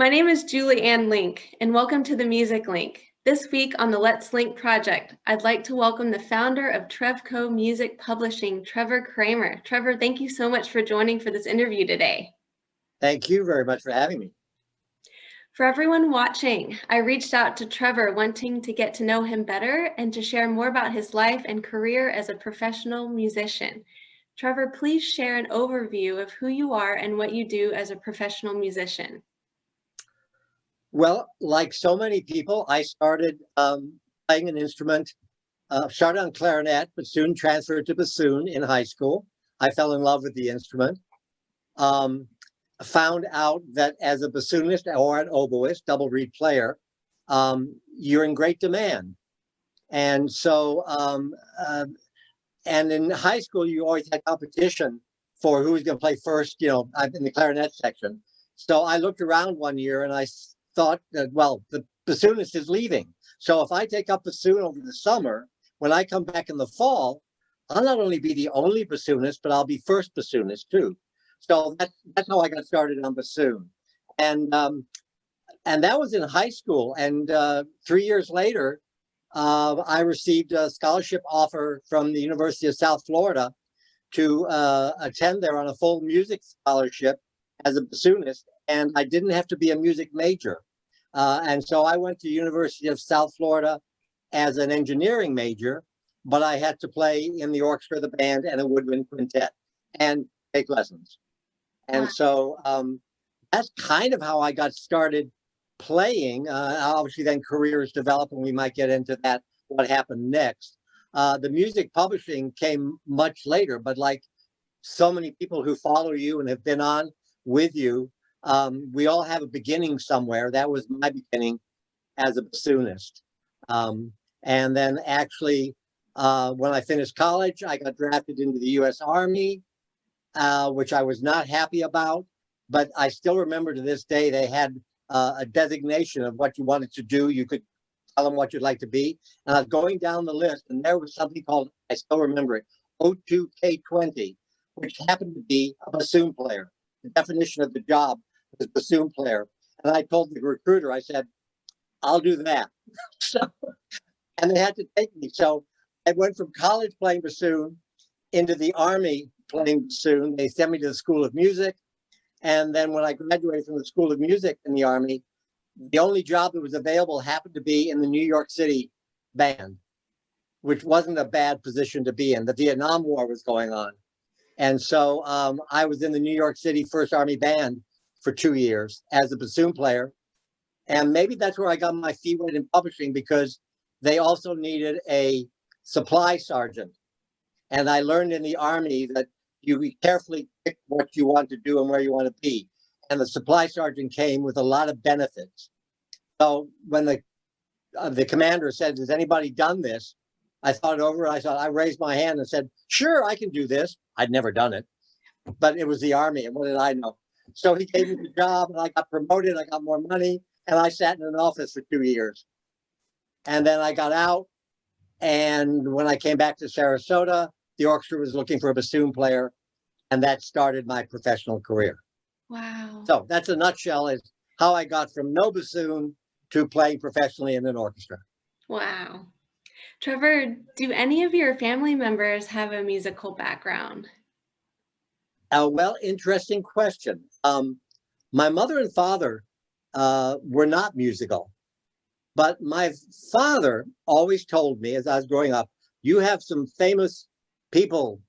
My name is Julie Ann Link, and welcome to the Music Link. This week on the Let's Link project, I'd like to welcome the founder of Trevco Music Publishing, Trevor Cramer. Trevor, thank you so much for joining for this interview today. Thank you very much for having me. For everyone watching, I reached out to Trevor wanting to get to know him better and to share more about his life and career as a professional musician. Trevor, please share an overview of who you are and what you do as a professional musician. Well, like so many people, I started playing an instrument, started on clarinet, but soon transferred to bassoon in high school. I fell in love with the instrument. Found out that as a bassoonist or an oboist, double reed player, you're in great demand. And so, and in high school, you always had competition for who was going to play first, I'm in the clarinet section. So I looked around one year and I thought that, well, the bassoonist is leaving. So if I take up bassoon over the summer, when I come back in the fall, I'll not only be the only bassoonist, but I'll be first bassoonist too. So that's how I got started on bassoon. And that was in high school. And 3 years later, I received a scholarship offer from the University of South Florida to attend there on a full music scholarship as a bassoonist. And I didn't have to be a music major. And so I went to University of South Florida as an engineering major, but I had to play in the orchestra, the band, and a woodwind quintet and take lessons. And so that's kind of how I got started playing. Obviously, then careers develop, and we might get into that, what happened next. The music publishing came much later, but like so many people who follow you and have been on with you, we all have a beginning somewhere. That was my beginning as a bassoonist. And then actually, when I finished college, I got drafted into the U.S. Army, which I was not happy about. But I still remember to this day, they had a designation of what you wanted to do. You could tell them what you'd like to be. And I was going down the list, and there was something called, I still remember it, O2K20, which happened to be a bassoon player. The definition of the job was bassoon player. And I told the recruiter, I said, I'll do that. And they had to take me. So I went from college playing bassoon into the Army playing bassoon. They sent me to the School of Music. And then when I graduated from the School of Music in the Army, the only job that was available happened to be in the New York City band, which wasn't a bad position to be in. The Vietnam War was going on. And so I was in the New York City First Army Band for 2 years as a bassoon player. And maybe that's where I got my feet wet in publishing, because they also needed a supply sergeant. And I learned in the Army that you carefully pick what you want to do and where you want to be. And the supply sergeant came with a lot of benefits. So when the commander said, has anybody done this? I thought it over. I raised my hand and said, sure, I can do this. I'd never done it, but it was the Army. And what did I know? So he gave me the job, and I got promoted. I got more money, and I sat in an office for 2 years. And then I got out. And when I came back to Sarasota, the orchestra was looking for a bassoon player, and that started my professional career. Wow. So that's a nutshell is how I got from no bassoon to playing professionally in an orchestra. Wow. Trevor, do any of your family members have a musical background? Well, interesting question. My mother and father were not musical, but my father always told me as I was growing up, you have some famous people,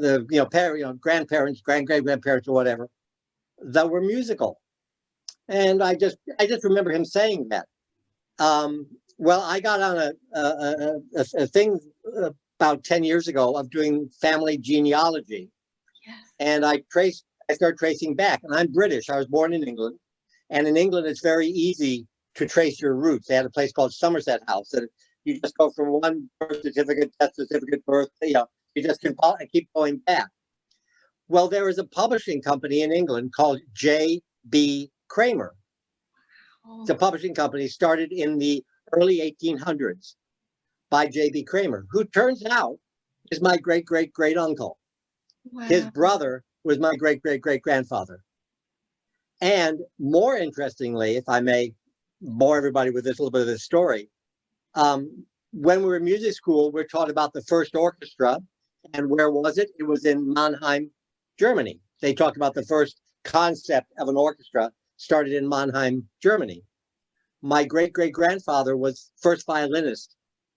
grandparents, great-grandparents or whatever, that were musical. And I just remember him saying that. Well, I got on a thing about 10 years ago of doing family genealogy. Yes. And I started tracing back. And I'm British. I was born in England. And in England, it's very easy to trace your roots. They had a place called Somerset House. And you just go from one birth certificate, death certificate, birth, you just keep going back. Well, there was a publishing company in England called J.B. Cramer. It's a publishing company started in the early 1800s by J.B. Cramer, who turns out is my great-great-great uncle. Wow. His brother was my great-great-great-grandfather. And more interestingly, if I may bore everybody with this little bit of this story, when we were in music school, we're taught about the first orchestra. And where was it? It was in Mannheim, Germany. They talked about the first concept of an orchestra started in Mannheim, Germany. My great-great-grandfather was first violinist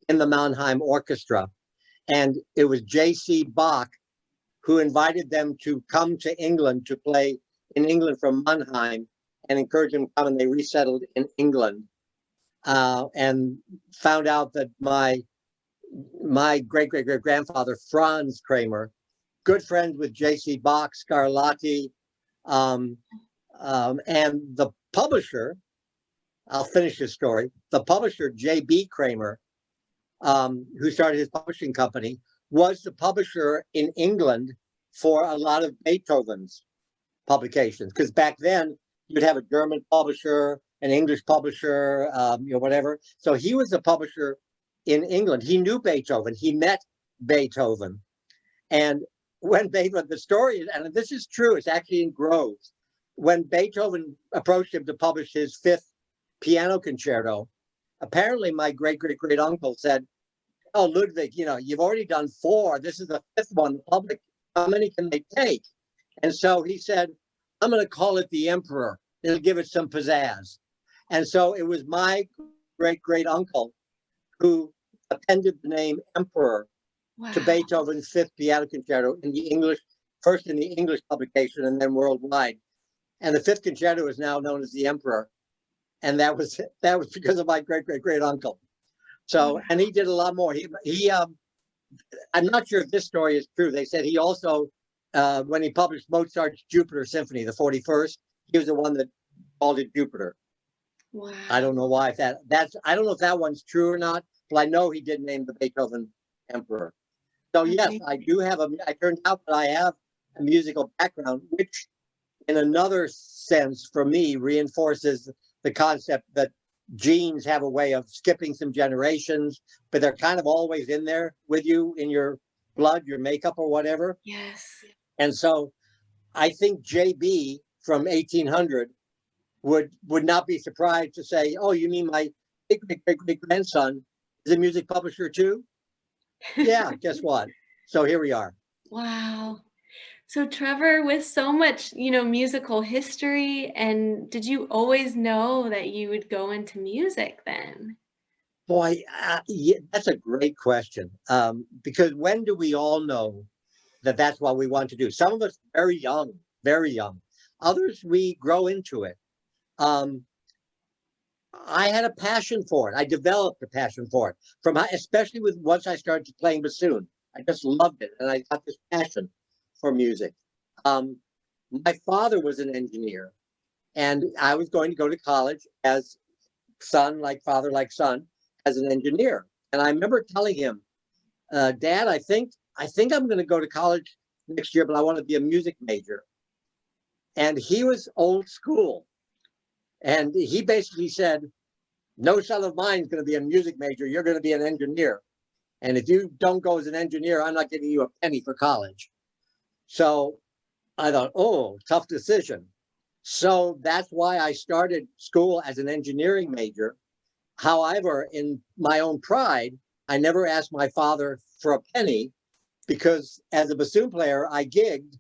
in the Mannheim Orchestra. And it was J.C. Bach who invited them to come to England to play in England from Mannheim and encouraged them to come, and they resettled in England. And found out that my great-great-great-grandfather, Franz Cramer, good friends with J.C. Bach, Scarlatti, and the publisher, I'll finish this story, the publisher, J.B. Cramer, who started his publishing company, was the publisher in England for a lot of Beethoven's publications. Because back then, you'd have a German publisher, an English publisher, whatever. So he was the publisher in England. He knew Beethoven. He met Beethoven. And when Beethoven, the story, and this is true, it's actually in Groves, when Beethoven approached him to publish his fifth piano concerto, apparently my great-great-great-uncle said, "Oh, Ludwig, you've already done four. This is the fifth one. The public, how many can they take?" And so he said, "I'm going to call it the Emperor. It'll give it some pizzazz." And so it was my great-great-uncle who appended the name Emperor to Beethoven's fifth piano concerto in the English, first in the English publication and then worldwide. And the fifth concerto is now known as the Emperor. And that was because of my great-great-great-uncle. So, and he did a lot more. He I'm not sure if this story is true. They said he also, when he published Mozart's Jupiter Symphony, the 41st, he was the one that called it Jupiter. Wow. I don't know why I don't know if that one's true or not, but I know he did name the Beethoven Emperor. So yes, I do have I turned out that I have a musical background, which in another sense for me reinforces the concept that genes have a way of skipping some generations, but they're kind of always in there with you in your blood, your makeup or whatever. Yes. And so I think JB from 1800 would not be surprised to say, "Oh, you mean my great-great-great-grandson is a music publisher too?" Yeah, guess what? So here we are. Wow. So Trevor, with so much, musical history, and did you always know that you would go into music then? Boy, yeah, that's a great question. Because when do we all know that that's what we want to do? Some of us very young, very young. Others, we grow into it. I had a passion for it. I developed a passion for it especially once I started playing bassoon. I just loved it, and I got this passion for music. My father was an engineer, and I was going to go to college as son, like father, like son, as an engineer. And I remember telling him, "Dad, I think I'm going to go to college next year, but I want to be a music major." And he was old school. And he basically said, "No son of mine is going to be a music major. You're going to be an engineer. And if you don't go as an engineer, I'm not giving you a penny for college." So I thought, oh, tough decision. So that's why I started school as an engineering major. However, in my own pride, I never asked my father for a penny because as a bassoon player, I gigged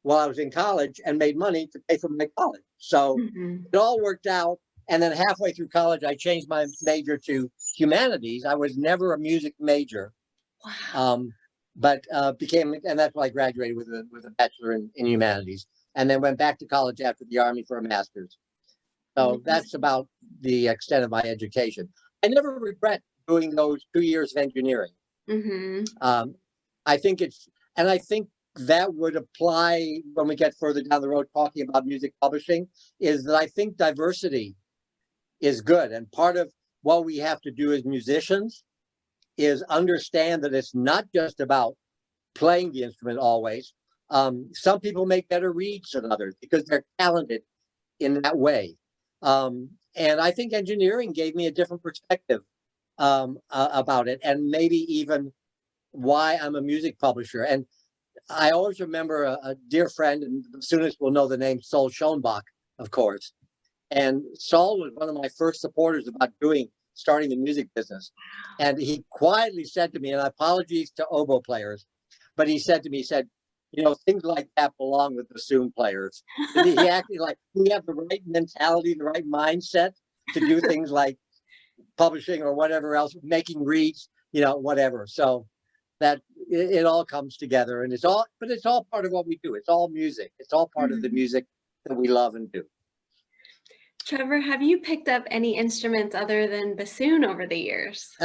while I was in college and made money to pay for my college. So it all worked out. And then halfway through college, I changed my major to humanities. I was never a music major. Wow. But and that's why I graduated with a bachelor in humanities, and then went back to college after the Army for a master's. So that's about the extent of my education. I never regret doing those 2 years of engineering. I think I think that would apply when we get further down the road talking about music publishing, is that I think diversity is good. And part of what we have to do as musicians is understand that it's not just about playing the instrument always. Some people make better reeds than others because they're talented in that way. And I think engineering gave me a different perspective about it, and maybe even why I'm a music publisher. And I always remember a dear friend, and the bassoonist will know the name Sol Schoenbach, of course. And Saul was one of my first supporters about starting the music business. And he quietly said to me, and apologies to oboe players, but he said to me, he said, you know, things like that belong with bassoon players. And he acted like we have the right mentality, the right mindset to do things like publishing or whatever else, making reeds, you know, whatever. So that it all comes together, and it's all part of what we do. It's all music. It's all part of the music that we love and do. Trevor, have you picked up any instruments other than bassoon over the years?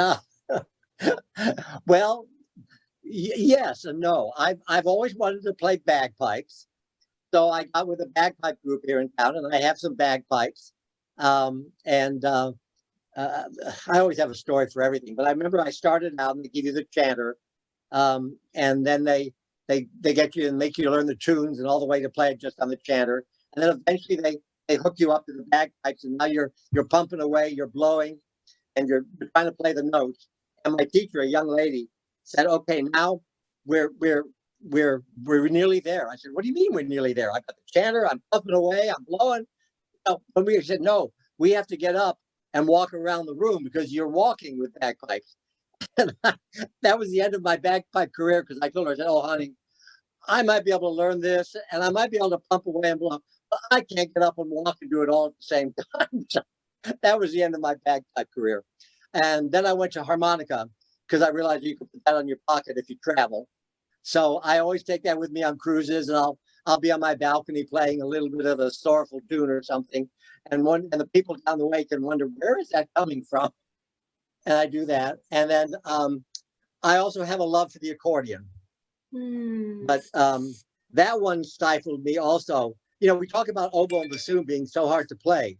Well, yes and no. I've always wanted to play bagpipes, so I got with a bagpipe group here in town, and I have some bagpipes. I always have a story for everything, but I remember I started out and they give you the chanter, and then they get you and make you learn the tunes and all the way to play it just on the chanter, and then eventually they hook you up to the bagpipes, and now you're pumping away, you're blowing, and you're trying to play the notes. And my teacher, a young lady, said, "Okay, now we're nearly there." I said, "What do you mean we're nearly there? I got the chanter, I'm pumping away, I'm blowing." No, and we said, "No, we have to get up and walk around the room because you're walking with bagpipes." And that was the end of my bagpipe career, because I told her, I said, "Oh, honey, I might be able to learn this and I might be able to pump away and blow, but I can't get up and walk and do it all at the same time." So that was the end of my bagpipe career. And then I went to harmonica because I realized you could put that on your pocket if you travel. So I always take that with me on cruises, and I'll be on my balcony playing a little bit of a sorrowful tune or something. And the people down the way can wonder, where is that coming from? And I do that. And then I also have a love for the accordion. But that one stifled me also. You know, we talk about oboe and bassoon being so hard to play.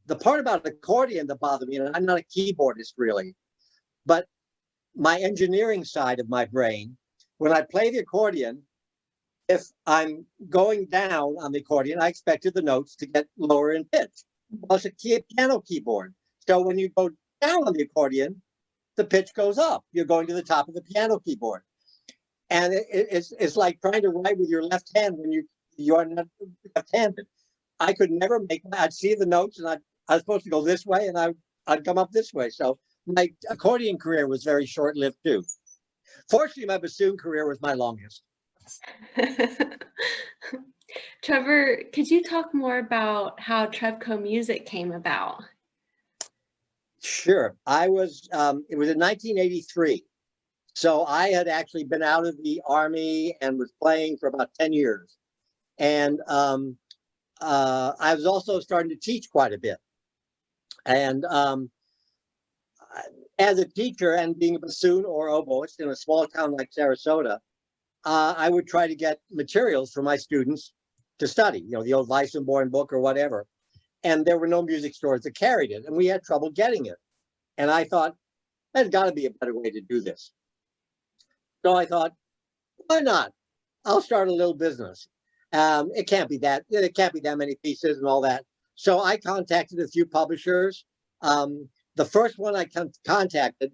The part about accordion that bothered me, and I'm not a keyboardist really, but my engineering side of my brain, when I play the accordion, if I'm going down on the accordion, I expected the notes to get lower in pitch. Well, it's a piano keyboard. So when you go down on the accordion, the pitch goes up. You're going to the top of the piano keyboard. And it's like trying to write with your left hand when you are not left-handed. I could never I'd see the notes, and I was supposed to go this way, and I'd come up this way. So my accordion career was very short-lived too. Fortunately, my bassoon career was my longest. Trevor, could you talk more about how Trevco Music came about? Sure. It was in 1983. So I had actually been out of the Army and was playing for about 10 years. And I was also starting to teach quite a bit. And as a teacher and being a bassoon or oboist in a small town like Sarasota, I would try to get materials for my students to study, you know, the old Weissenborn book or whatever. And there were no music stores that carried it, and we had trouble getting it. And I thought, there's got to be a better way to do this. So I thought, why not? I'll start a little business. It can't be that many pieces and all that. So I contacted a few publishers. The first one I contacted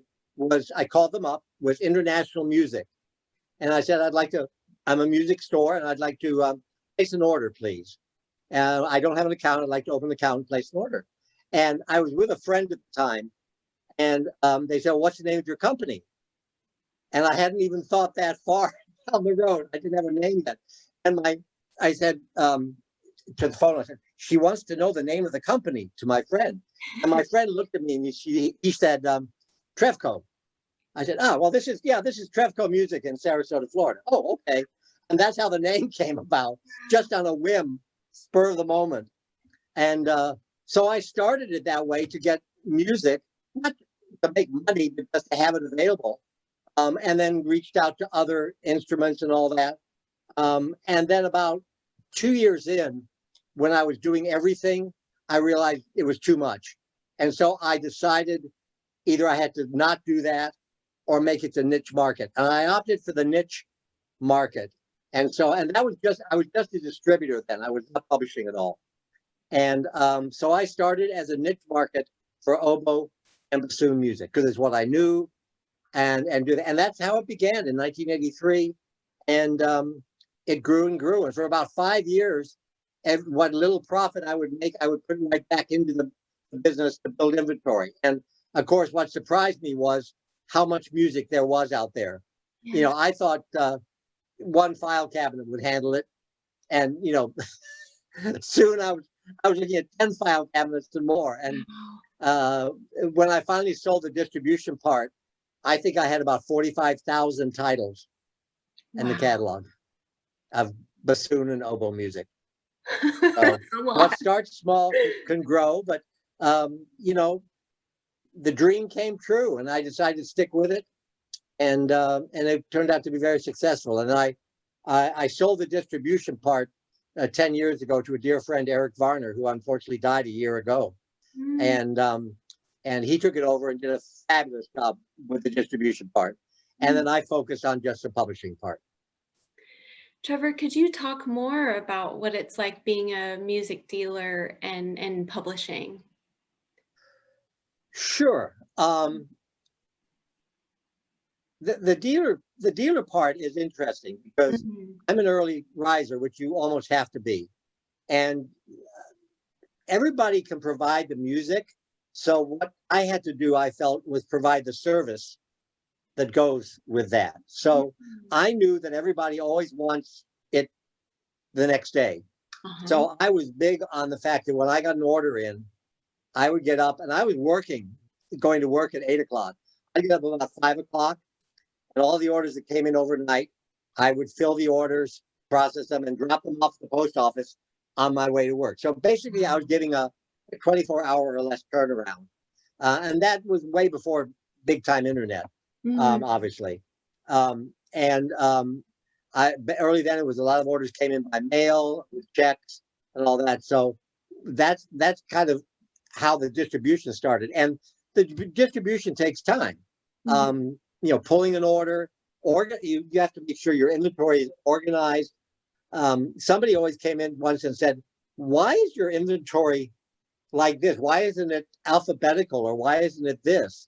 I called them up, was International Music. And I said, I'm a music store, and I'd like to place an order, please. I don't have an account. I'd like to open an account and place an order. And I was with a friend at the time, and they said, well, what's the name of your company? And I hadn't even thought that far down the road. I didn't have a name yet. And I said to the phone, I said, she wants to know the name of the company, to my friend. And my friend looked at me and he said, Trevco. I said, oh, well, this is Trevco Music in Sarasota, Florida. Oh, okay. And that's how the name came about, just on a whim, spur of the moment. And so I started it that way, to get music, not to make money, but just to have it available. And then reached out to other instruments and all that. And then about 2 years in, when I was doing everything, I realized it was too much. And so I decided either I had to not do that or make it a niche market. And I opted for the niche market. And I was just a distributor then. I was not publishing at all. And so I started as a niche market for oboe and bassoon music, because it's what I knew. And do that. And that's how it began in 1983. And it grew and grew. And for about 5 years, what little profit I would make, I would put right back into the business to build inventory. And of course, what surprised me was how much music there was out there. Yeah. You know, I thought one file cabinet would handle it, and you know, soon I was looking at 10 file cabinets and more. And when I finally sold the distribution part, I think I had about 45,000 titles in the catalog of bassoon and oboe music. So what starts small can grow, but you know, the dream came true, and I decided to stick with it, and it turned out to be very successful. And I sold the distribution part 10 years ago to a dear friend, Eric Varner, who unfortunately died a year ago, and he took it over and did a fabulous job with the distribution part, and then I focused on just the publishing part. Trevor, could you talk more about what it's like being a music dealer and publishing? Sure. The dealer part is interesting because I'm an early riser, which you almost have to be, and everybody can provide the music. So what I had to do, I felt, was provide the service that goes with that. So I knew that everybody always wants it the next day. So I was big on the fact that when I got an order in, I would get up, and I was going to work at 8 o'clock. I'd get up about 5 o'clock, and all the orders that came in overnight, I would fill the orders, process them, and drop them off at the post office on my way to work. So basically, I was getting a 24-hour or less turnaround. And that was way before big time internet, obviously. Early then, it was a lot of orders came in by mail with checks and all that. So that's kind of how the distribution started. And the distribution takes time. You know, pulling an order, you have to make sure your inventory is organized. Somebody always came in once and said, "Why is your inventory like this? Why isn't it alphabetical, or why isn't it this?"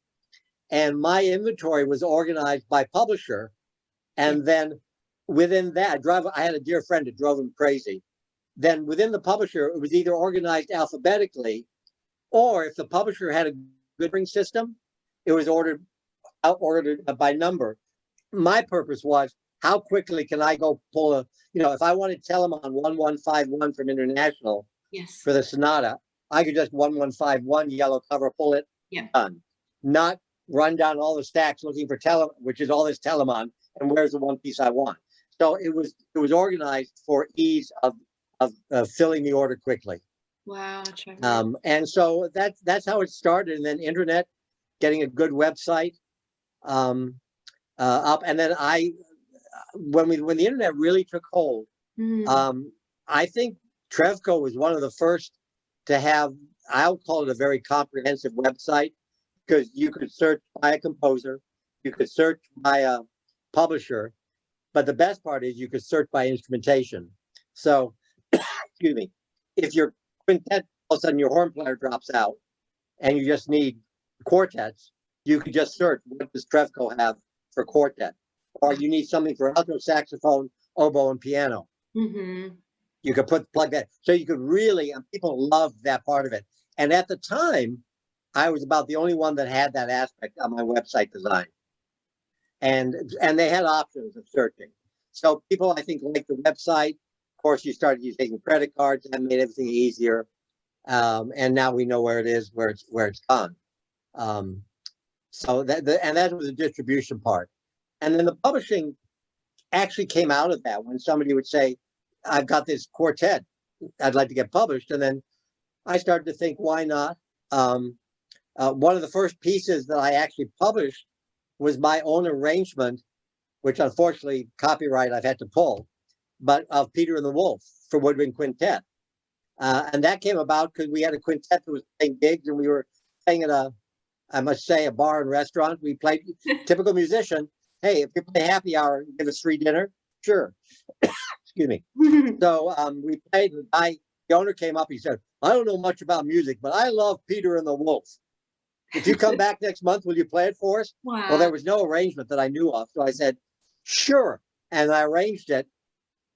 And my inventory was organized by publisher, and then within that, I had a dear friend that drove him crazy. Then within the publisher, it was either organized alphabetically, or if the publisher had a good ring system, it was ordered by number. My purpose was, how quickly can I go pull if I wanted Telemann 1151 from International for the sonata, I could just 1151 yellow cover, pull it, done. Not run down all the stacks looking for which is all this Telemann, and where's the one piece I want. So it was organized for ease of filling the order quickly. Wow. Trevor. And so that's how it started. And then internet, getting a good website up, and then when the internet really took hold, I think Trevco was one of the first to have, I'll call it a very comprehensive website, because you could search by a composer, you could search by a publisher, but the best part is you could search by instrumentation. So, excuse me, if your quintet, all of a sudden your horn player drops out and you just need quartets, you could just search, what does Trevco have for quartet? Or you need something for alto saxophone, oboe, and piano. You could plug that. So you could really, and people loved that part of it. And at the time, I was about the only one that had that aspect on my website design. And they had options of searching. So people, I think, liked the website. Of course, you started using credit cards, and made everything easier. And now we know where it is, where it's gone. So that was the distribution part. And then the publishing actually came out of that, when somebody would say, "I've got this quartet I'd like to get published." And then I started to think, why not? One of the first pieces that I actually published was my own arrangement, which unfortunately copyright I've had to pull, but of Peter and the Wolf for woodwind quintet. And that came about because we had a quintet that was playing gigs, and we were playing at I must say, a bar and restaurant. We played typical musician. Hey, if you play happy hour, give us free dinner. Sure. Excuse me. So we played. The owner came up. He said, "I don't know much about music, but I love Peter and the Wolf. If you come back next month, will you play it for us?" Wow. Well, there was no arrangement that I knew of. So I said, "Sure." And I arranged it.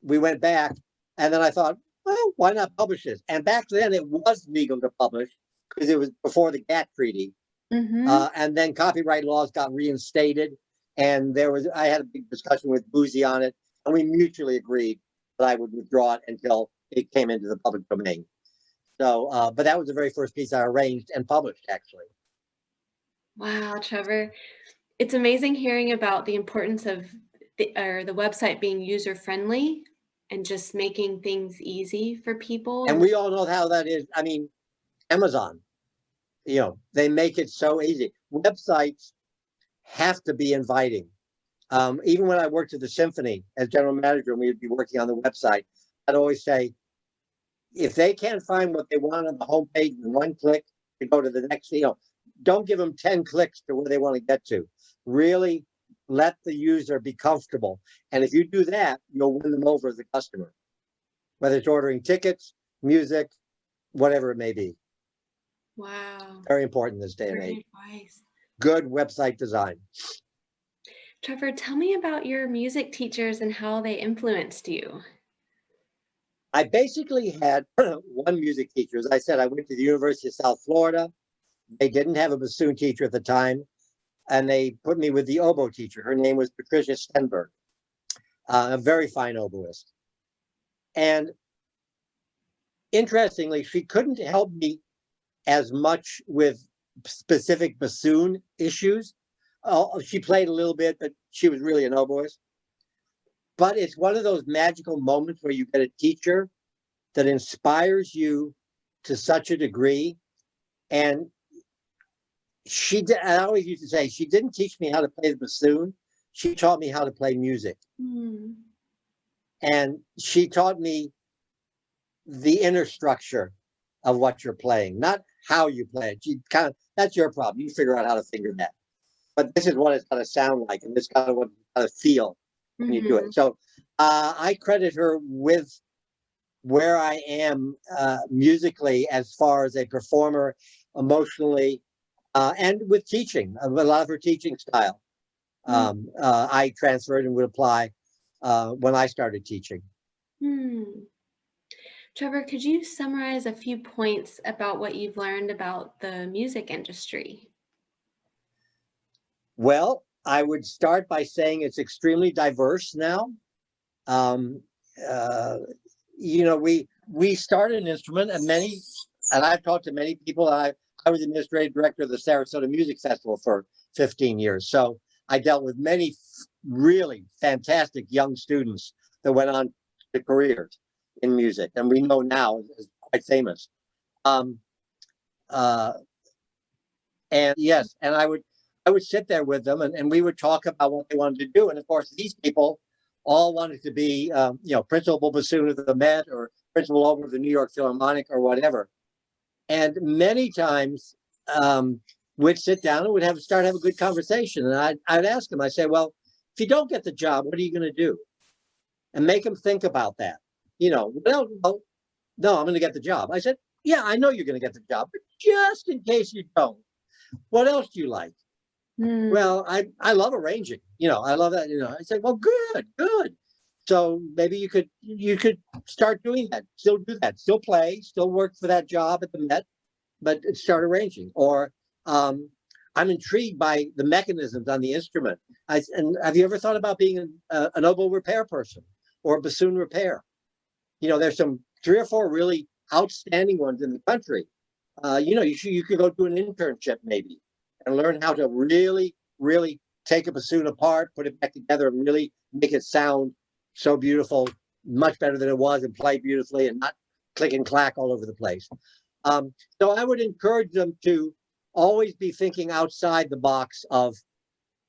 We went back. And then I thought, well, why not publish this? And back then it was legal to publish because it was before the GATT treaty. And then copyright laws got reinstated. And I had a big discussion with Boozy on it, and we mutually agreed that I would withdraw it until it came into the public domain. So, but that was the very first piece I arranged and published, actually. Wow, Trevor. It's amazing hearing about the importance of the website being user-friendly and just making things easy for people. And we all know how that is. I mean, Amazon, they make it so easy. Websites have to be inviting. Even when I worked at the symphony as general manager and we would be working on the website, I'd always say, if they can't find what they want on the homepage in one click to go to the next, don't give them 10 clicks to where they want to get to. Really let the user be comfortable. And if you do that, you'll win them over as a customer, whether it's ordering tickets, music, whatever it may be. Wow. Very important in this day and age. Advice. Good website design. Trevor, tell me about your music teachers and how they influenced you. I basically had one music teacher. As I said, I went to the University of South Florida. They didn't have a bassoon teacher at the time, and they put me with the oboe teacher. Her name was Patricia Stenberg, a very fine oboist. And interestingly, she couldn't help me as much with specific bassoon issues. She played a little bit, but she was really an oboist. But it's one of those magical moments where you get a teacher that inspires you to such a degree. And I always used to say, she didn't teach me how to play the bassoon. She taught me how to play music. And she taught me the inner structure of what you're playing, not how you play it. That's your problem. You figure out how to figure that. But this is what it's going to sound like, and this is kind of what it's going to feel when you do it. So I credit her with where I am musically as far as a performer, emotionally, and with teaching. A lot of her teaching style I transferred and would apply when I started teaching. Trevor, could you summarize a few points about what you've learned about the music industry? Well, I would start by saying it's extremely diverse now. We started an instrument, and I've talked to many people. I was administrative director of the Sarasota Music Festival for 15 years. So I dealt with many really fantastic young students that went on to careers in music, and we know now is quite famous. And yes, and I would sit there with them and we would talk about what they wanted to do. And of course, these people all wanted to be, principal bassoon of the Met or principal over of the New York Philharmonic or whatever. And many times we'd sit down and we'd start have a good conversation. And I'd ask them, I say, well, if you don't get the job, what are you going to do? And make them think about that. Well, no, I'm going to get the job. I said, yeah, I know you're going to get the job, but just in case you don't, what else do you like? Well, I love arranging, I love that, I said, well, good. So maybe you could start doing that, still do that, still play, still work for that job at the Met, but start arranging. Or I'm intrigued by the mechanisms on the instrument. And have you ever thought about being an oboe repair person or a bassoon repair? There's some 3 or 4 really outstanding ones in the country. You could go do an internship maybe and learn how to really, really take a bassoon apart, put it back together, and really make it sound so beautiful, much better than it was, and play beautifully and not click and clack all over the place. So I would encourage them to always be thinking outside the box of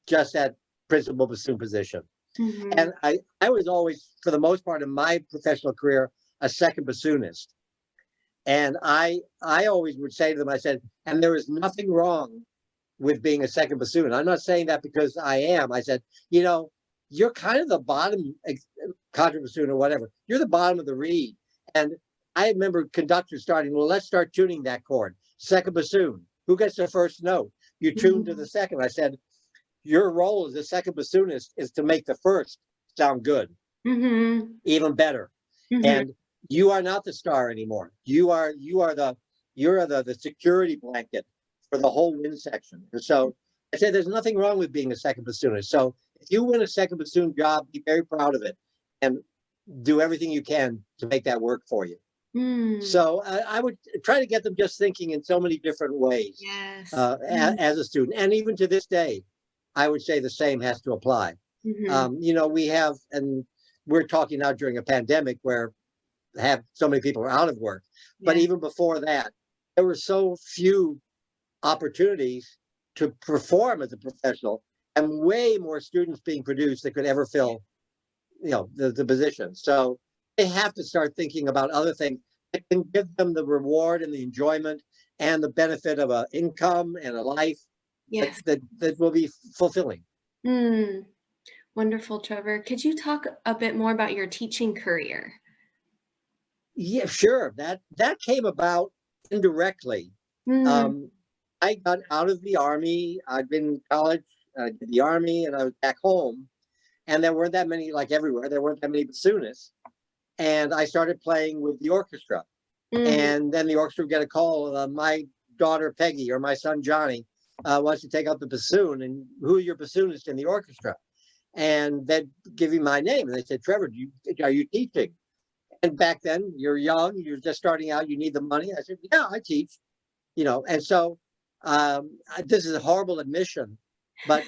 just that principal bassoon position. And I was always, for the most part of my professional career, a second bassoonist. And I always would say to them, I said, and there is nothing wrong with being a second bassoon. I'm not saying that because I am. I said, you're kind of the bottom contra bassoon or whatever. You're the bottom of the reed. And I remember conductors starting, well, let's start tuning that chord. Second bassoon. Who gets the first note? You tune to the second. I said, your role as a second bassoonist is to make the first sound good, even better. And You are not the star anymore. You're the security blanket for the whole wind section. And so I said, there's nothing wrong with being a second bassoonist. So if you win a second bassoon job, be very proud of it and do everything you can to make that work for you. So I would try to get them just thinking in so many different ways. Yes. As a student. And even to this day, I would say the same has to apply. You know, we have, and we're talking now during a pandemic where have so many people are out of work. But even before that, there were so few opportunities to perform as a professional and way more students being produced that could ever fill, you know, the position. So they have to start thinking about other things that can give them the reward and the enjoyment and the benefit of an income and a life that will be fulfilling. Wonderful, Trevor. Could you talk a bit more about your teaching career? Yeah, sure. That came about indirectly. I got out of the Army. I'd been in college, did the Army, and I was back home. And there weren't that many, like everywhere, there weren't that many bassoonists. And I started playing with the orchestra. And then the orchestra would get a call, my daughter Peggy or my son Johnny wants to take up the bassoon, and who are your bassonists in the orchestra? And they'd give you my name. And they said, Trevor, are you teaching? And back then, you're young, you're just starting out, you need the money. I said, yeah, I teach, you know. And so this is a horrible admission, but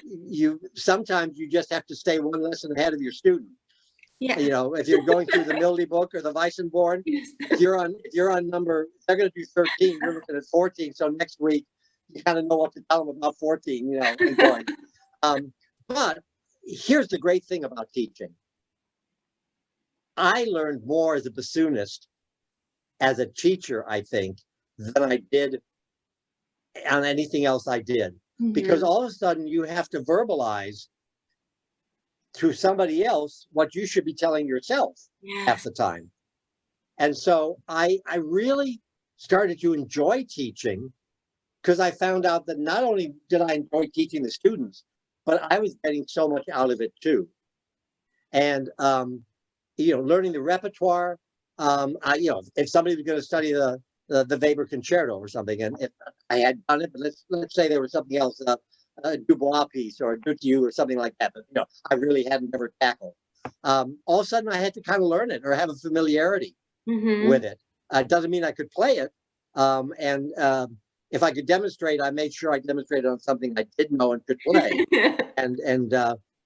sometimes you just have to stay one lesson ahead of your student. You know, if you're going through the Mildy book or the Weissenborn, if you're on number, they're going to do 13, you're looking at 14. So next week, you kind of know what to tell them about 14, you know, and going. But here's the great thing about teaching. I learned more as a bassoonist, as a teacher, I think, than I did on anything else I did. Because all of a sudden you have to verbalize to somebody else what you should be telling yourself half the time. And so I really started to enjoy teaching because I found out that not only did I enjoy teaching the students, but I was getting so much out of it too. And, you know, learning the repertoire, you know, if somebody was going to study the Weber concerto or something, and if I had done it, but let's say there was something else, a Dubois piece or a Luty or something like that, but you know, I really hadn't ever tackled. All of a sudden I had to kind of learn it or have a familiarity with it. It doesn't mean I could play it. If I could demonstrate, I made sure I demonstrated on something I did know and could play, and then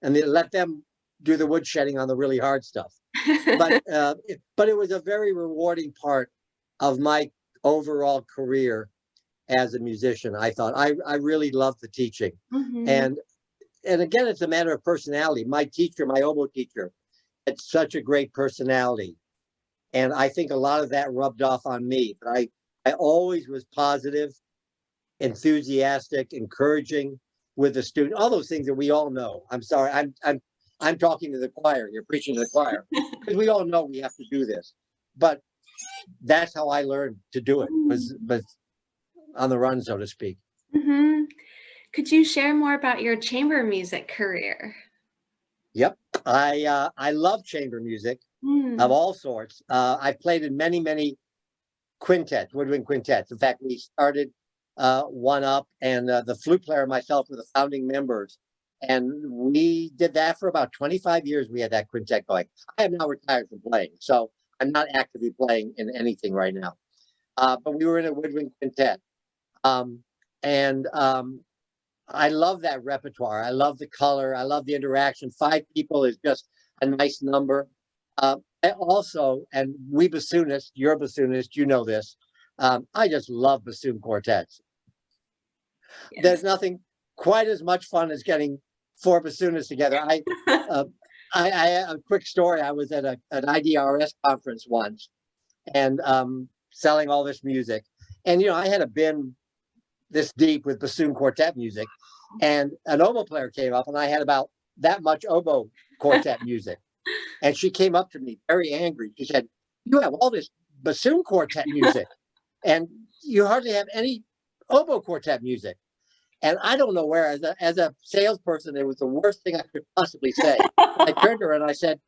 let them do the woodshedding on the really hard stuff. But it was a very rewarding part of my overall career as a musician. I thought I really loved the teaching, and again, it's a matter of personality. My teacher, my oboe teacher, had such a great personality, and I think a lot of that rubbed off on me. But I always was positive, enthusiastic, encouraging with the student. All those things that we all know. I'm sorry, I'm talking to the choir. You're preaching to the choir because we all know we have to do this. But that's how I learned to do it. Was on the run, so to speak. Could you share more about your chamber music career? Yep, I love chamber music of all sorts. I've played in many quintets, woodwind quintets. In fact, we started one up, and the flute player and myself were the founding members. And we did that for about 25 years. We had that quintet going. I have now retired from playing, so I'm not actively playing in anything right now. But we were in a woodwind quintet. I love that repertoire. I love the color. I love the interaction. 5 people is just a nice number. I also, and we bassoonists, you're a bassoonist, you know this. I just love bassoon quartets. There's nothing quite as much fun as getting 4 bassoonists together. A quick story. I was at an IDRS conference once, and selling all this music, and you know, I had a bin this deep with bassoon quartet music, and an oboe player came up, and I had about that much oboe quartet music, and she came up to me very angry. She said, "You have all this bassoon quartet music, and you hardly have any oboe quartet music." And I don't know where, as a salesperson, it was the worst thing I could possibly say. I turned to her and I said,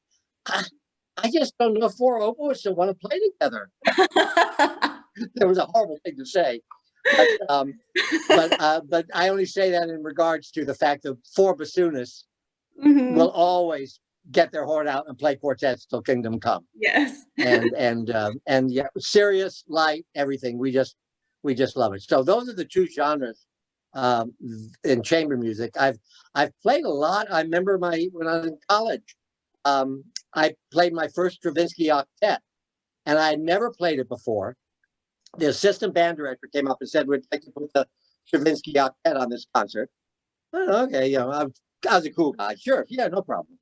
I just don't know four oboists that want to play together. That was a horrible thing to say. But I only say that in regards to the fact that four bassoonists will always get their horn out and play quartets till kingdom come. Yes. And yeah, serious, light, everything. We just love it. So those are the two genres in chamber music. I've played a lot. I remember when I was in college, I played my first Stravinsky octet, and I had never played it before. The assistant band director came up and said, "We'd like to put the Stravinsky octet on this concert." Okay, I was a cool guy. Sure, yeah, no problem.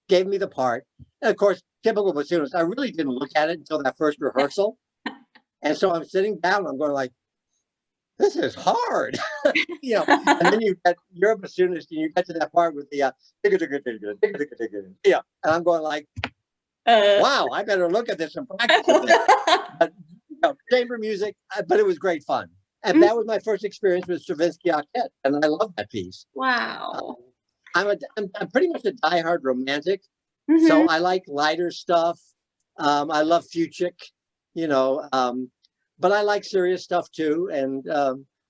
Gave me the part, and of course, typical bassoonist. I really didn't look at it until that first rehearsal, and so I'm sitting down. I'm going like, "This is hard," And then you're a bassoonist, and you get to that part with the and I'm going like, "Wow, I better look at this and practice it." But chamber music, but it was great fun. And that was my first experience with Stravinsky octet, and I love that piece. Wow. I'm pretty much a diehard romantic, so I like lighter stuff. I love Fuchik, but I like serious stuff too, and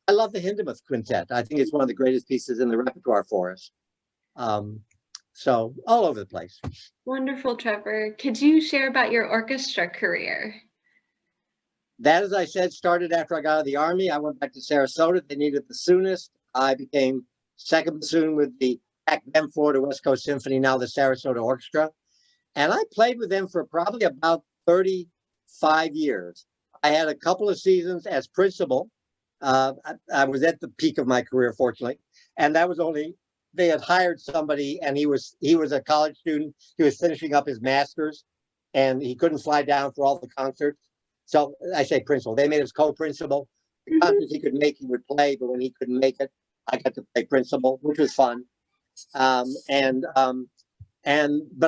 I love the Hindemith Quintet. I think it's one of the greatest pieces in the repertoire for us. So all over the place. Wonderful, Trevor. Could you share about your orchestra career? That, as I said, started after I got out of the Army. I went back to Sarasota. They needed a bassoonist. I became second bassoon with the back then Florida West Coast Symphony, now the Sarasota Orchestra. And I played with them for probably about 35 years. I had a couple of seasons as principal. I was at the peak of my career, fortunately. And that was only, they had hired somebody, and he was a college student. He was finishing up his master's, and he couldn't fly down for all the concerts. So I say principal. They made us co-principal. The concerts he could make, he would play, but when he couldn't make it, I got to play principal, which was fun. But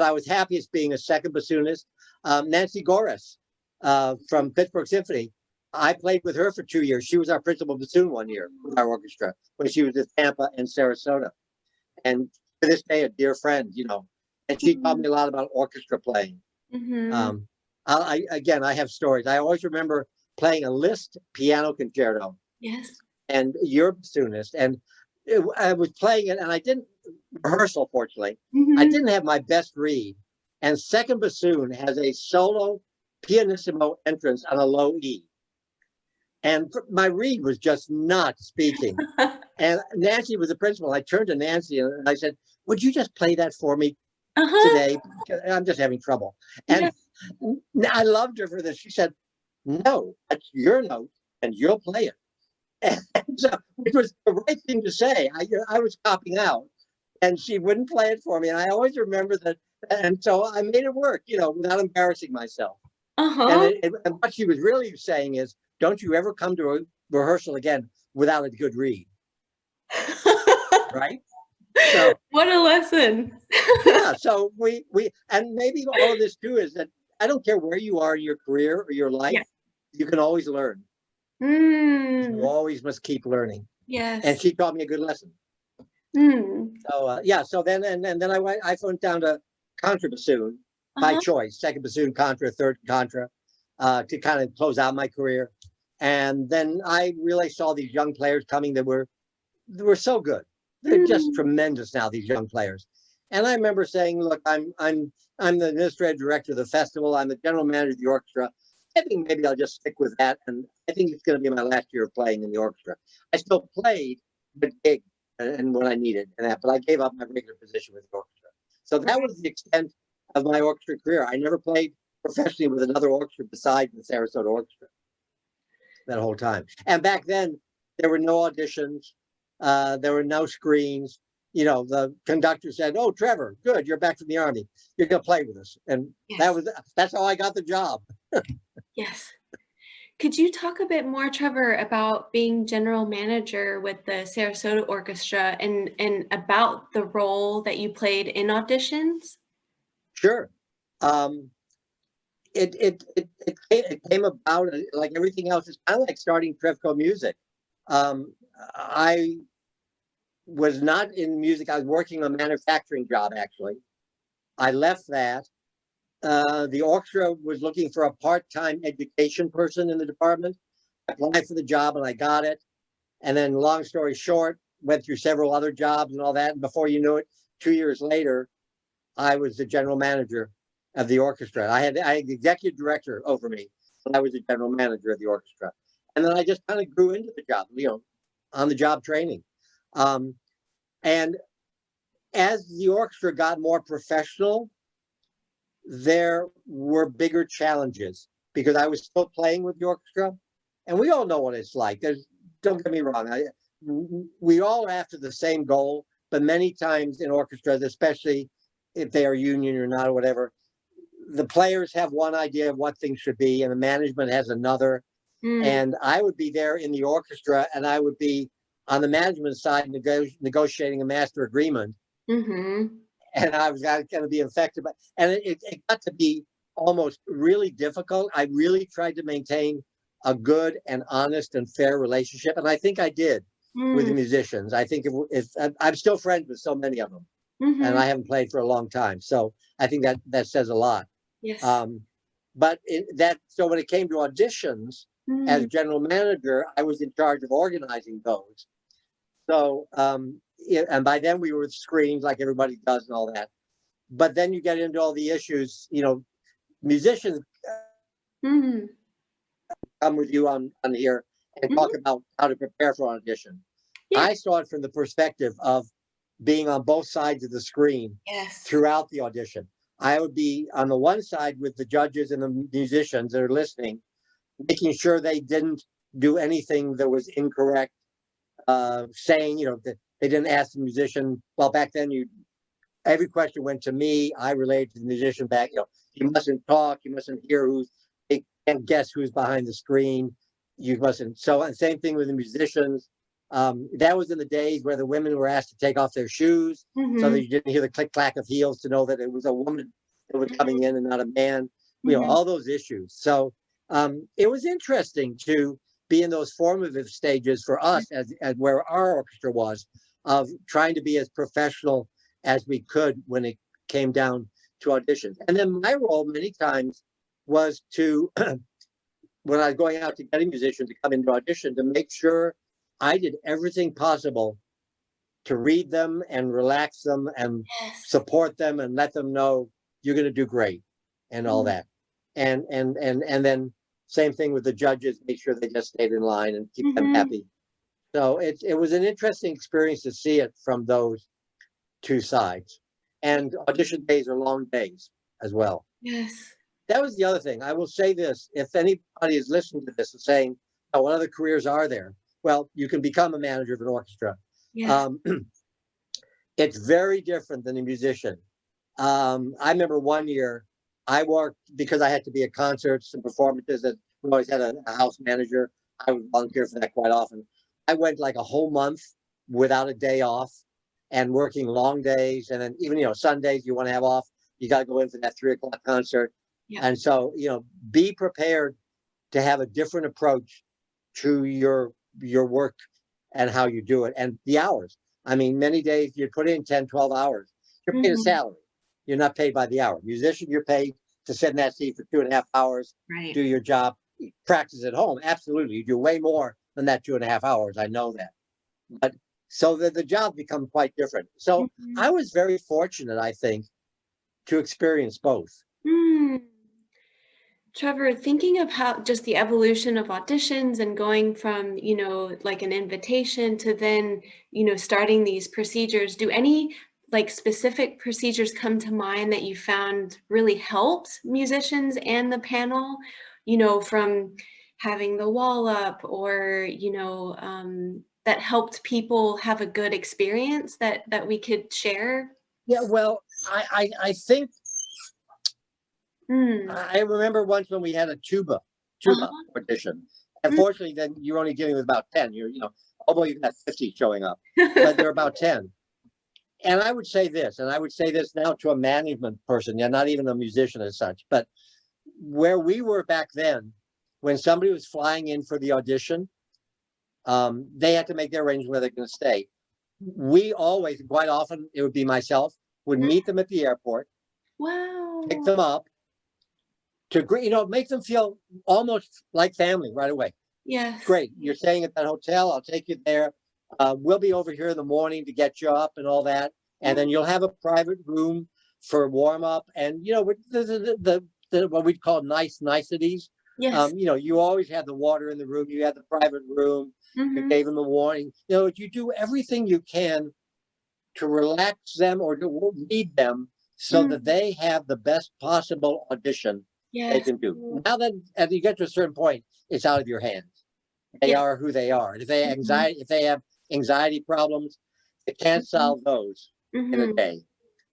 I was happiest being a second bassoonist. Nancy Goris from Pittsburgh Symphony. I played with her for 2 years. She was our principal bassoon one year with our orchestra when she was at Tampa and Sarasota. And to this day, a dear friend, and she taught me a lot about orchestra playing. I have stories. I always remember playing a Liszt piano concerto. Yes. And you're a bassoonist, and I was playing it, and I didn't rehearsal, fortunately. I didn't have my best reed, and second bassoon has a solo pianissimo entrance on a low E. And my reed was just not speaking. And Nancy was the principal. I turned to Nancy and I said, "Would you just play that for me today? I'm just having trouble." And I loved her for this. She said, "No, that's your note and you'll play it." And so, which was the right thing to say. I was copping out, and she wouldn't play it for me. And I always remember that. And so I made it work, without embarrassing myself. And what she was really saying is, don't you ever come to a rehearsal again without a good read. Right? So what a lesson. Yeah. So we and maybe all of this too is that I don't care where you are in your career or your life, you can always learn. You always must keep learning. Yes. And she taught me a good lesson. So so then I went down to contrabassoon by choice, second bassoon contra, third contra, to kind of close out my career. And then I really saw these young players coming that were so good. They're just tremendous now, these young players. And I remember saying, "Look, I'm the administrative director of the festival. I'm the general manager of the orchestra. I think maybe I'll just stick with that. And I think it's going to be my last year of playing in the orchestra." I still played, but gigged and when I needed, but I gave up my regular position with the orchestra. So that was the extent of my orchestra career. I never played professionally with another orchestra besides the Sarasota Orchestra that whole time. And back then, there were no auditions. There were no screens. The conductor said, "Oh, Trevor, good, you're back from the Army. You're going to play with us." And that's how I got the job. Yes. Could you talk a bit more, Trevor, about being general manager with the Sarasota Orchestra and about the role that you played in auditions? Sure. It came about like everything else. It's kind of like starting Trevco Music. I was not in music. I was working a manufacturing job, actually. I left that, the orchestra was looking for a part-time education person in the department. I applied for the job and I got it. And then, long story short, went through several other jobs and all that. And before you knew it, 2 years later, I was the general manager of the orchestra. I had the executive director over me, and I was the general manager of the orchestra. And then I just kind of grew into the job, on the job training. And as the orchestra got more professional, there were bigger challenges because I was still playing with the orchestra. And we all know what it's like. Don't get me wrong. We all are after the same goal, but many times in orchestras, especially if they are union or not or whatever, the players have one idea of what things should be and the management has another. And I would be there in the orchestra and I would be on the management side negotiating a master agreement. And I was going to be affected by, and it got to be almost really difficult. I really tried to maintain a good and honest and fair relationship, and I think I did with the musicians. I think I'm still friends with so many of them, and I haven't played for a long time, so I think that says a lot. Yes. But so when it came to auditions, as general manager, I was in charge of organizing those. So, and by then we were with screens like everybody does and all that. But then you get into all the issues, musicians come with you on here and talk about how to prepare for an audition. Yeah. I saw it from the perspective of being on both sides of the screen throughout the audition. I would be on the one side with the judges and the musicians that are listening, making sure they didn't do anything that was incorrect, saying, that they didn't ask the musician. Well, back then, every question went to me. I related to the musician back. You mustn't talk. You mustn't hear they can't guess who's behind the screen. You mustn't. So, and same thing with the musicians. That was in the days where the women were asked to take off their shoes so that you didn't hear the click clack of heels to know that it was a woman that was coming in and not a man. All those issues. So it was interesting to be in those formative stages for us as where our orchestra was, of trying to be as professional as we could when it came down to auditions. And then my role many times was to, when I was going out to get a musician to come into audition, to make sure I did everything possible to read them and relax them and support them and let them know you're going to do great and all that. And then same thing with the judges, make sure they just stayed in line and keep them happy. So it was an interesting experience to see it from those two sides. And audition days are long days as well. Yes. That was the other thing. I will say this, if anybody is listening to this and saying, oh, what other careers are there? Well, you can become a manager of an orchestra. Yes. It's very different than a musician. I remember one year I worked, because I had to be at concerts and performances, that we always had a house manager. I would volunteer for that quite often. I went like a whole month without a day off and working long days. And then even, Sundays you want to have off, you got to go in for that 3 o'clock concert. Yeah. And so, be prepared to have a different approach to your work and how you do it and the hours. I mean, many days you put in 10, 12 hours. You're paid a salary. You're not paid by the hour. Musician, you're paid to sit in that seat for 2.5 hours, do your job, practice at home. Absolutely. You do way more than that 2.5 hours. I know that. But so the job becomes quite different. So I was very fortunate, I think, to experience both. Trevor, thinking of how just the evolution of auditions and going from, like an invitation to then, starting these procedures, do any specific procedures come to mind that you found really helped musicians and the panel, from having the wall up or, that helped people have a good experience that we could share? Yeah, well, I think I remember once when we had a tuba audition. Unfortunately, then you're only dealing with about 10. Although you've got 50 showing up, but there are about 10. And I would say this, now to a management person, not even a musician as such, but where we were back then, when somebody was flying in for the audition, they had to make their arrangements where they're going to stay. We always, quite often, it would be myself, would meet them at the airport, pick them up, make them feel almost like family right away. Yes. Great, you're staying at that hotel. I'll take you there. We'll be over here in the morning to get you up and all that, and then you'll have a private room for warm up, and with the what we'd call niceties. Yes. You always have the water in the room. You have the private room. You gave them the warning. You do everything you can to relax them or to lead them so that they have the best possible audition they can do. Now that as you get to a certain point, it's out of your hands. They are who they are. If they have anxiety problems, they can't solve those in a day.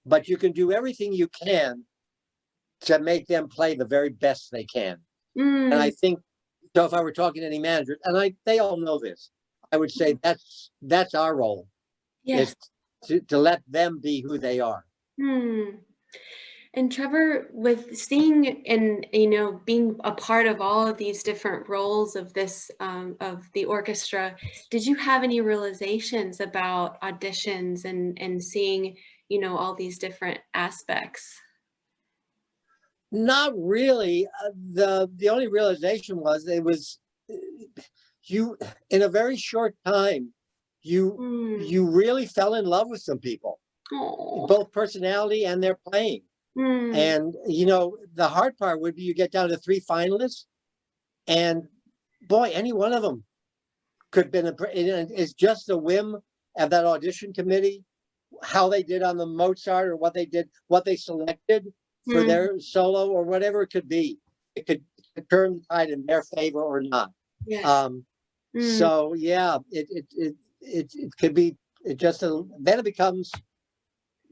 But you can do everything you can to make them play the very best they can. And I think, so if I were talking to any managers, and they all know this, I would say that's our role, is to let them be who they are. And Trevor, with seeing and being a part of all of these different roles of this of the orchestra, did you have any realizations about auditions and seeing all these different aspects? Not really. The only realization was you in a very short time you really fell in love with some people. Aww. Both personality and their playing. And the hard part would be you get down to 3 finalists, and boy, any one of them could have been it's just the whim of that audition committee, how they did on the Mozart, or what they selected for their solo, or whatever it could be. It could turn the tide in their favor or not. Yes. So yeah, it could be then it becomes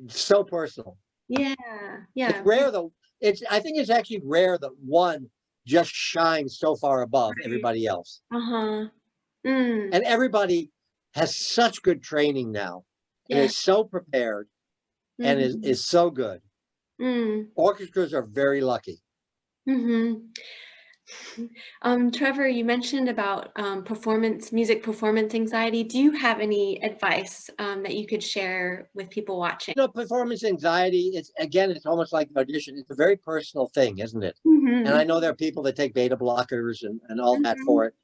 so personal. Yeah. It's rare though. I think it's actually rare that one just shines so far above everybody else. And everybody has such good training now, and is so prepared, and is so good. Orchestras are very lucky. Trevor, you mentioned about music performance anxiety. Do you have any advice that you could share with people watching? Performance anxiety, it's almost like an audition. It's a very personal thing, isn't it? And I know there are people that take beta blockers and all that for it.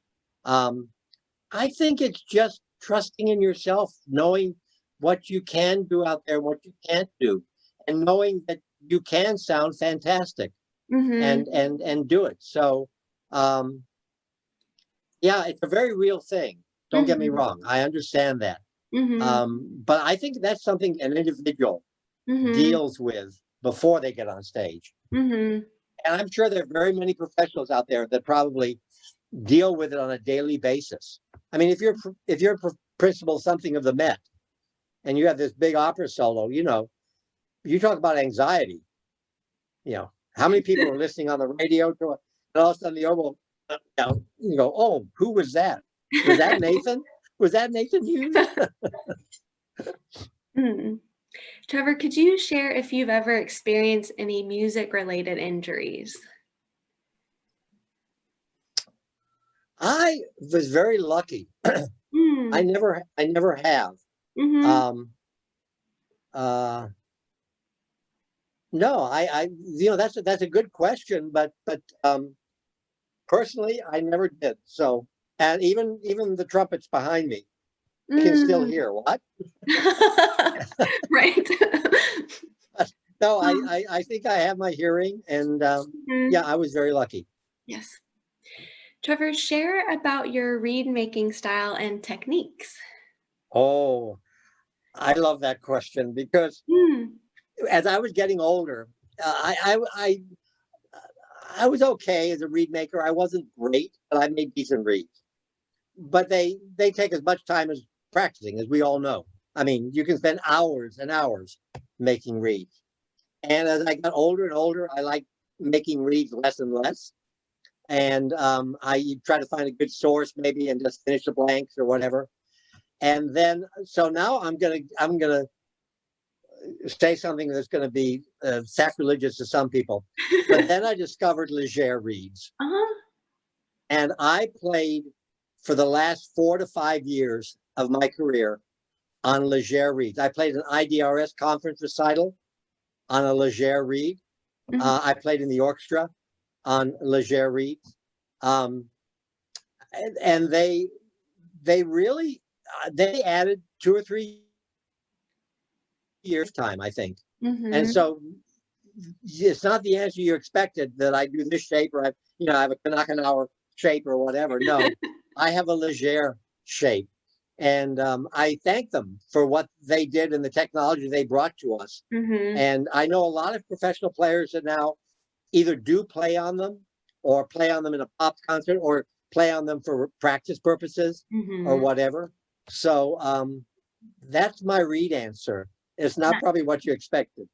I think it's just trusting in yourself, knowing what you can do out there, what you can't do, and knowing that you can sound fantastic and do it. So it's a very real thing. Don't get me wrong. I understand that. But I think that's something an individual deals with before they get on stage. And I'm sure there are very many professionals out there that probably deal with it on a daily basis. I mean, if you're principal something of the Met and you have this big opera solo, you talk about anxiety. How many people are listening on the radio to it, and all of a sudden the oboe, you go, oh, who was that? Was that Nathan? Was that Nathan Hughes? Trevor, could you share if you've ever experienced any music-related injuries? I was very lucky. I never have. No, that's a good question, but personally, I never did. So, and even the trumpets behind me can still hear what. Right. No, I think I have my hearing, and I was very lucky. Yes. Trevor, share about your reed making style and techniques. Oh, I love that question because as I was getting older, I was okay as a reed maker. I wasn't great, but I made decent reeds. But they take as much time as practicing, as we all know. I mean, you can spend hours and hours making reeds. And as I got older and older, I liked making reeds less and less. And I try to find a good source maybe and just finish the blanks or whatever. And then, so now I'm gonna say something that's going to be sacrilegious to some people. But then I discovered Leger reeds. And I played for the last 4 to 5 years of my career on Leger reeds. I played an IDRS conference recital on a Leger reed. I played in the orchestra. on Leger reeds. And they really, they added 2 or 3 years time, I think. And so it's not the answer you expected, that I do this shape, or I have a Kanakawa shape or whatever. No, I have a Leger shape. And I thank them for what they did and the technology they brought to us. And I know a lot of professional players that now either do play on them, or play on them in a pop concert, or play on them for practice purposes or whatever. So that's my reed answer. It's not probably what you expected.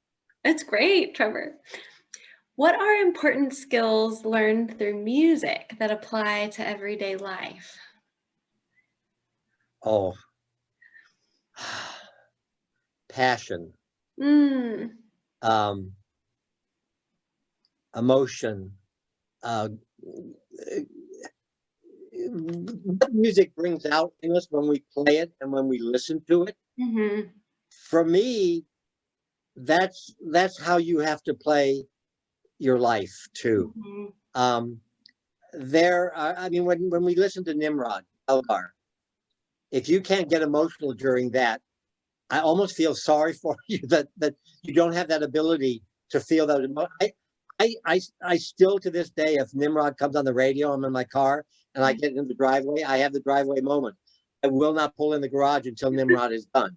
That's great, Trevor. What are important skills learned through music that apply to everyday life? Oh, passion, emotion, what music brings out in us when we play it and when we listen to it. For me, that's how you have to play your life too. When we listen to Nimrod Elgar, if you can't get emotional during that, I almost feel sorry for you that you don't have that ability to feel that. I still, to this day, if Nimrod comes on the radio, I'm in my car and I get in the driveway, I have the driveway moment. I will not pull in the garage until Nimrod is done.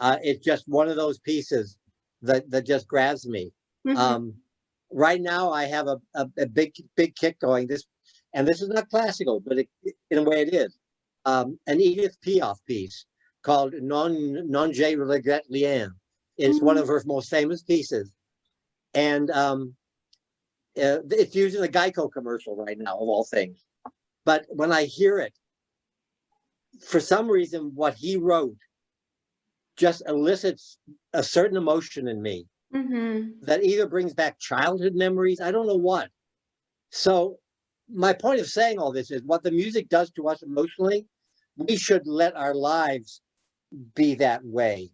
It's just one of those pieces that just grabs me. Right now, I have a big kick going. This is not classical, but in a way it is. An Edith Piaf piece called Non Je regrette rien. It's one of her most famous pieces. And it's used in a Geico commercial right now, of all things. But when I hear it, for some reason, what he wrote just elicits a certain emotion in me that either brings back childhood memories, I don't know what. So my point of saying all this is, what the music does to us emotionally, we should let our lives be that way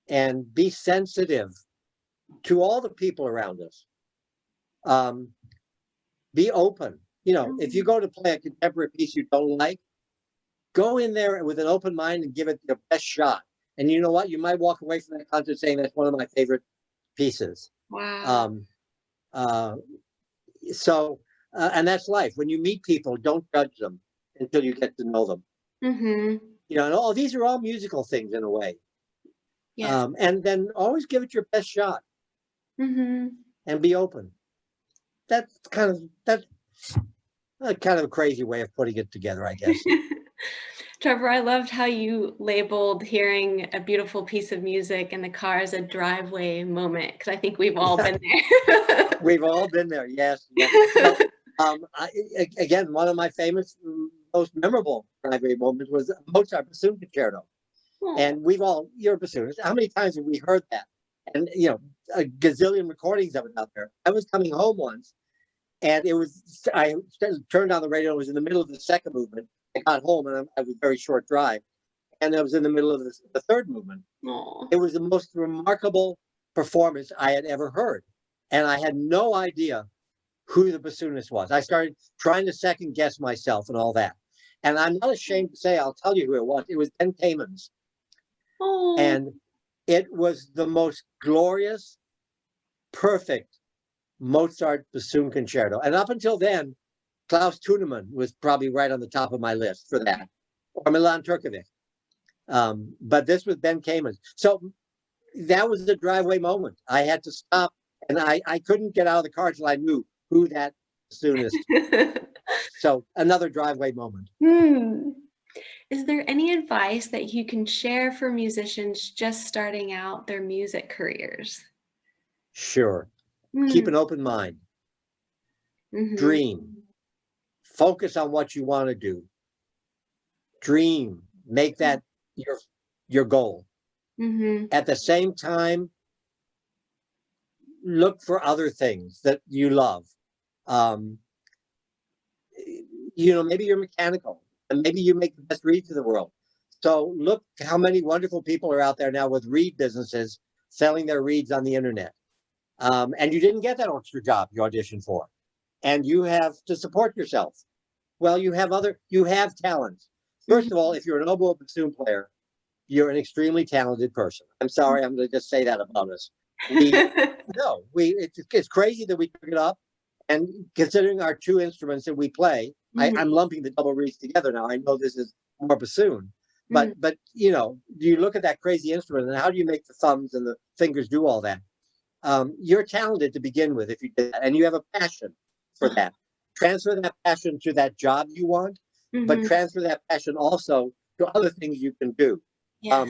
and be sensitive to all the people around us. Be open. If you go to play a contemporary piece you don't like, go in there with an open mind and give it your best shot. And you know what? You might walk away from that concert saying that's one of my favorite pieces. Wow. And that's life. When you meet people, don't judge them until you get to know them. And these are all musical things in a way. Yeah. And then always give it your best shot. And be open. That's kind of a crazy way of putting it together, I guess. Trevor, I loved how you labeled hearing a beautiful piece of music in the car as a driveway moment, because I think we've all been there. We've all been there, yes. Again, one of my famous, most memorable driveway moments was Mozart Bassoon Concerto. And you're a bassoonist. How many times have we heard that? And, a gazillion recordings of it out there. I was coming home once, and I turned on the radio. It was in the middle of the second movement. I got home, and I was a very short drive, and I was in the middle of the third movement. Aww. It was the most remarkable performance I had ever heard, and I had no idea who the bassoonist was. I started trying to second guess myself and all that, and I'm not ashamed to say, I'll tell you who it was. It was Ben Kamens. Oh. And it was the most glorious, perfect Mozart bassoon concerto. And up until then, Klaus Tunemann was probably right on the top of my list for that, or Milan Turkovic. But this was Ben Kamens. So that was the driveway moment. I had to stop, and I couldn't get out of the car till I knew who that bassoonist. So another driveway moment. Is there any advice that you can share for musicians just starting out their music careers? Sure. Keep an open mind. Dream. Focus on what you want to do. Dream. Make that your goal. At the same time, look for other things that you love. Maybe you're mechanical, and maybe you make the best reeds in the world. So look how many wonderful people are out there now with reed businesses selling their reeds on the internet. And you didn't get that orchestra job you auditioned for. and you have to support yourself. Well, you have talents. First of all, if you're an oboe bassoon player, you're an extremely talented person. I'm sorry, I'm going to just say that about us. It's crazy that we took it up, and considering our two instruments that we play, I'm lumping the double reeds together now. I know this is more bassoon, but you look at that crazy instrument, and how do you make the thumbs and the fingers do all that? You're talented to begin with if you did that, and you have a passion for that. Transfer that passion to that job you want, but transfer that passion also to other things you can do. Yeah.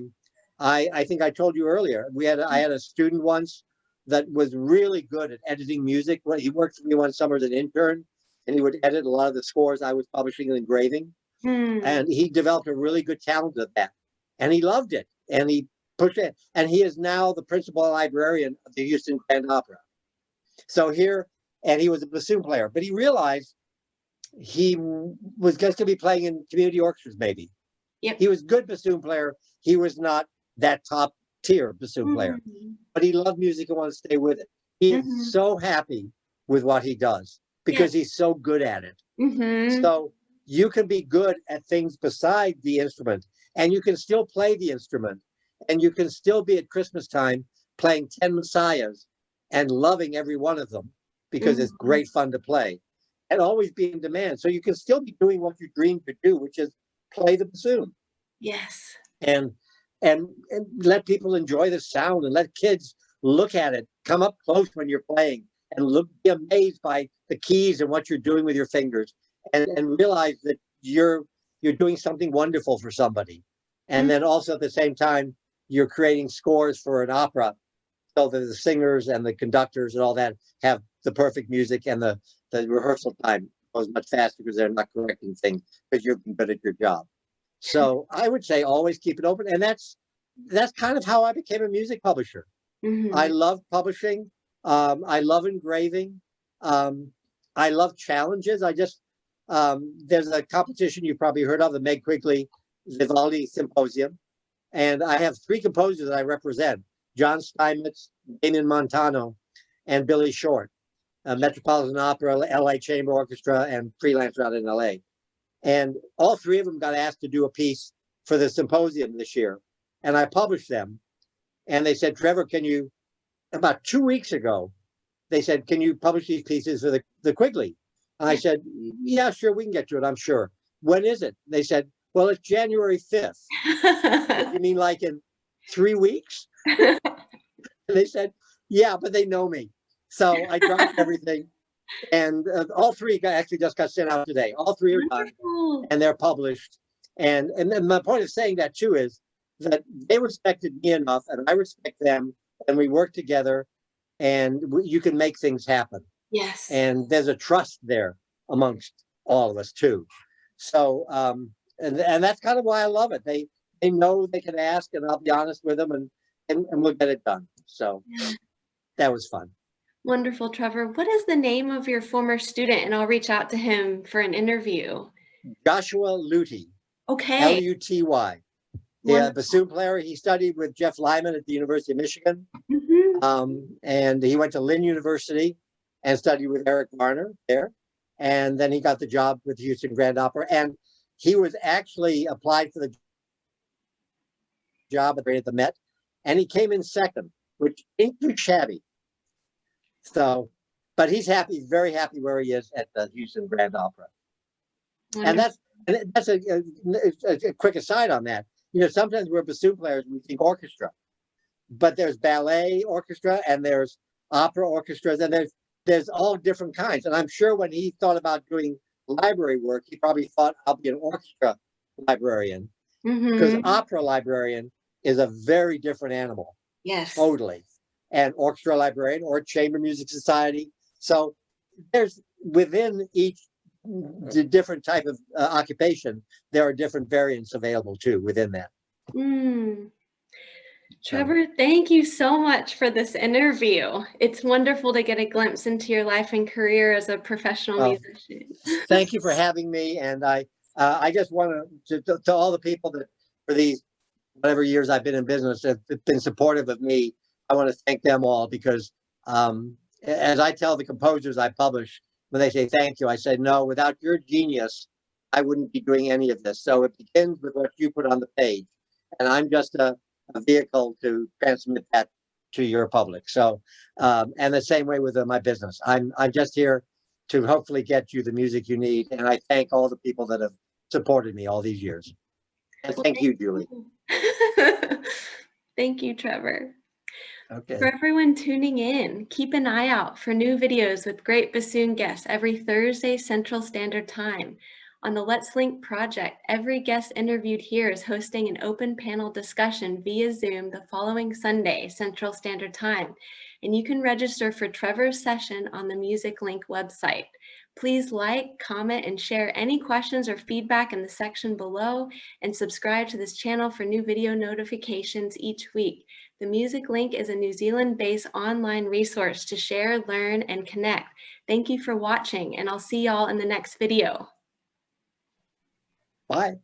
I think I told you earlier, I had a student once that was really good at editing music. He worked for me one summer as an intern, and he would edit a lot of the scores I was publishing and engraving. And he developed a really good talent at that. And he loved it. And he pushed it. And he is now the principal librarian of the Houston Grand Opera. So and he was a bassoon player, but he realized he was just going to be playing in community orchestras, maybe. Yep. He was a good bassoon player. He was not that top tier bassoon player, but he loved music and wanted to stay with it. He is so happy with what he does because he's so good at it. So you can be good at things beside the instrument, and you can still play the instrument, and you can still be at Christmas time playing 10 Messiahs and loving every one of them because it's great fun to play, and always be in demand. So you can still be doing what you dreamed to do, which is play the bassoon. Yes. And let people enjoy the sound, and let kids look at it, come up close when you're playing, and be amazed by the keys and what you're doing with your fingers, and realize that you're doing something wonderful for somebody. And then also at the same time, you're creating scores for an opera, so that the singers and the conductors and all that have the perfect music, and the rehearsal time goes much faster because they're not correcting things because you're good at your job. So I would say always keep it open. And that's kind of how I became a music publisher. I love publishing. I love engraving. I love challenges. There's a competition you probably heard of, the Meg Quigley Vivaldi Symposium. And I have 3 composers that I represent: John Steinmetz, Damien Montano, and Billy Short, Metropolitan Opera, LA Chamber Orchestra, and freelancer out in LA. And all 3 of them got asked to do a piece for the symposium this year. And I published them. And they said, Trevor, about 2 weeks ago, they said, can you publish these pieces for the Quigley? And I said, yeah, sure, we can get to it, I'm sure. When is it? They said, well, it's January 5th. You mean like in 3 weeks? And they said, yeah, but they know me. So I dropped everything. And all 3 actually just got sent out today. All 3 are done, and they're published. And my point of saying that too is that they respected me enough, and I respect them, and we work together, and you can make things happen. Yes. And there's a trust there amongst all of us too. So and that's kind of why I love it. They know they can ask, and I'll be honest with them, and we'll get it done. So that was fun. Wonderful, Trevor. What is the name of your former student? And I'll reach out to him for an interview. Joshua Luty. Okay. Luty. Yeah, bassoon player. He studied with Jeff Lyman at the University of Michigan. And he went to Lynn University and studied with Eric Garner there. And then he got the job with the Houston Grand Opera. And he was actually applied for the job at the Met. And he came in second, which ain't too shabby. So, but he's happy, very happy where he is at the Houston Grand Opera. And that's a quick aside on that. Sometimes we're bassoon players, we think orchestra, but there's ballet orchestra, and there's opera orchestras, and there's all different kinds. And I'm sure when he thought about doing library work, he probably thought, I'll be an orchestra librarian, because opera librarian is a very different animal. Yes, totally. And orchestra librarian or chamber music society. So there's within each different type of occupation, there are different variants available too within that. Trevor, thank you so much for this interview. It's wonderful to get a glimpse into your life and career as a professional musician. Thank you for having me. And I just want to all the people that for these whatever years I've been in business have been supportive of me. I want to thank them all because as I tell the composers I publish, when they say thank you, I say, no, without your genius, I wouldn't be doing any of this. So it begins with what you put on the page. And I'm just a vehicle to transmit that to your public. So, and the same way with my business. I'm just here to hopefully get you the music you need. And I thank all the people that have supported me all these years. And thank you, Julie. Thank you, Trevor. Okay. For everyone tuning in, keep an eye out for new videos with great bassoon guests every Thursday Central Standard Time. On the Let's Link project, every guest interviewed here is hosting an open panel discussion via Zoom the following Sunday Central Standard Time, and you can register for Trevor's session on the Music Link website. Please like, comment, and share any questions or feedback in the section below, and subscribe to this channel for new video notifications each week. The Music Link is a New Zealand-based online resource to share, learn, and connect. Thank you for watching, and I'll see y'all in the next video. Bye.